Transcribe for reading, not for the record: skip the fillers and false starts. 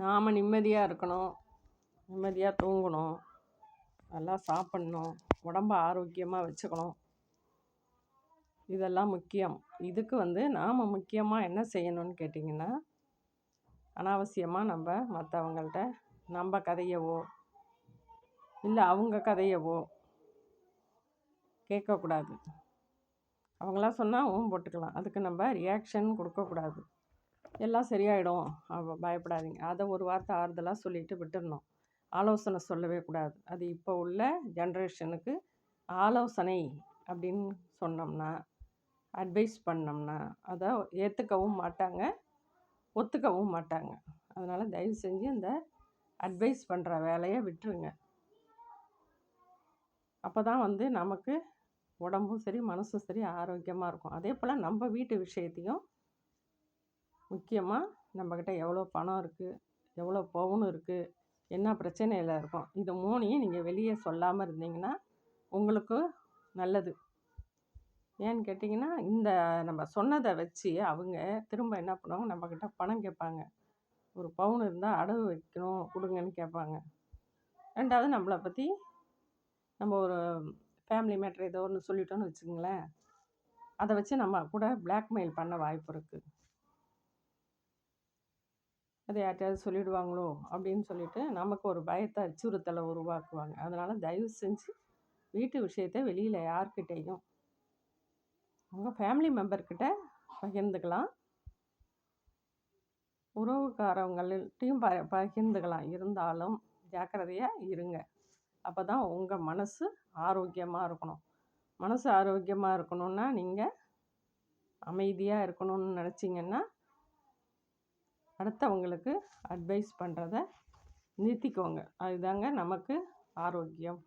நாம் நிம்மதியாக இருக்கணும், நிம்மதியாக தூங்கணும், நல்லா சாப்பிட்ணும், உடம்ப ஆரோக்கியமாக வச்சுக்கணும். இதெல்லாம் முக்கியம். இதுக்கு நாம் முக்கியமாக என்ன செய்யணும்னு கேட்டிங்கன்னா, அனாவசியமாக நம்ம மற்றவங்கள்ட்ட நம்ம கதையவோ இல்லை அவங்க கதையவோ கேட்கக்கூடாது. அவங்களாம் சொன்னால் போட்டுக்கலாம். அதுக்கு நம்ம ரியாக்ஷன் கொடுக்கக்கூடாது. எல்லாம் சரியாயிடும், பயப்படாதீங்க, அதை ஒரு வார்த்தை ஆறுதலாக சொல்லிட்டு விட்டுடணும். ஆலோசனை சொல்லவே கூடாது. அது இப்போ உள்ள ஜென்ரேஷனுக்கு ஆலோசனை அப்படின்னு சொன்னோம்னா, அட்வைஸ் பண்ணோம்னா அதை ஏற்றுக்கவும் மாட்டாங்க, ஒத்துக்கவும் மாட்டாங்க. அதனால் தயவு செஞ்சு இந்த அட்வைஸ் பண்ணுற வேலையை விட்டுருங்க. அப்போ தான் நமக்கு உடம்பும் சரி மனசும் சரி ஆரோக்கியமாக இருக்கும். அதே போல் நம்ம வீட்டு விஷயத்தையும் முக்கியமாக நம்மக்கிட்ட எவ்வளோ பணம் இருக்குது, எவ்வளோ பவுன் இருக்குது, என்ன பிரச்சனையில் இருக்கும், இது மூணையும் நீங்கள் வெளியே சொல்லாமல் இருந்தீங்கன்னா உங்களுக்கு நல்லது. ஏன்னு கேட்டிங்கன்னா, இந்த நம்ம சொன்னதை வச்சு அவங்க திரும்ப என்ன பண்ணுவாங்க, நம்மக்கிட்ட பணம் கேட்பாங்க. ஒரு பவுன் இருந்தால் அடகு வைக்கணும் கொடுங்கன்னு கேட்பாங்க. ரெண்டாவது நம்மளை பற்றி நம்ம ஒரு ஃபேமிலி மேட்ரு ஏதோ ஒன்று சொல்லிட்டோன்னு வச்சுக்கோங்களேன், அதை வச்சு நம்ம கூட பிளாக்மெயில் பண்ண வாய்ப்பு இருக்குது. அதை யார்கிட்டயாவது சொல்லிடுவாங்களோ அப்படின்னு சொல்லிட்டு நமக்கு ஒரு பயத்தை அச்சுறுத்தலை உருவாக்குவாங்க. அதனால் தயவு செஞ்சு வீட்டு விஷயத்தை வெளியில் யார்கிட்டையும் உங்கள் ஃபேமிலி மெம்பர்கிட்ட பகிர்ந்துக்கலாம், உறவுக்காரவங்கள்ட்டையும் பகிர்ந்துக்கலாம். இருந்தாலும் ஜாக்கிரதையாக இருங்க. அப்போ தான் உங்கள் மனசு ஆரோக்கியமாக இருக்கணும். மனசு ஆரோக்கியமாக இருக்கணுன்னா நீங்கள் அமைதியாக இருக்கணும்னு நினச்சிங்கன்னா அடுத்தவங்களுக்கு அட்வைஸ் பண்ணுறத நிறுத்திக்கோங்க. அதுதாங்க நமக்கு ஆரோக்கியம்.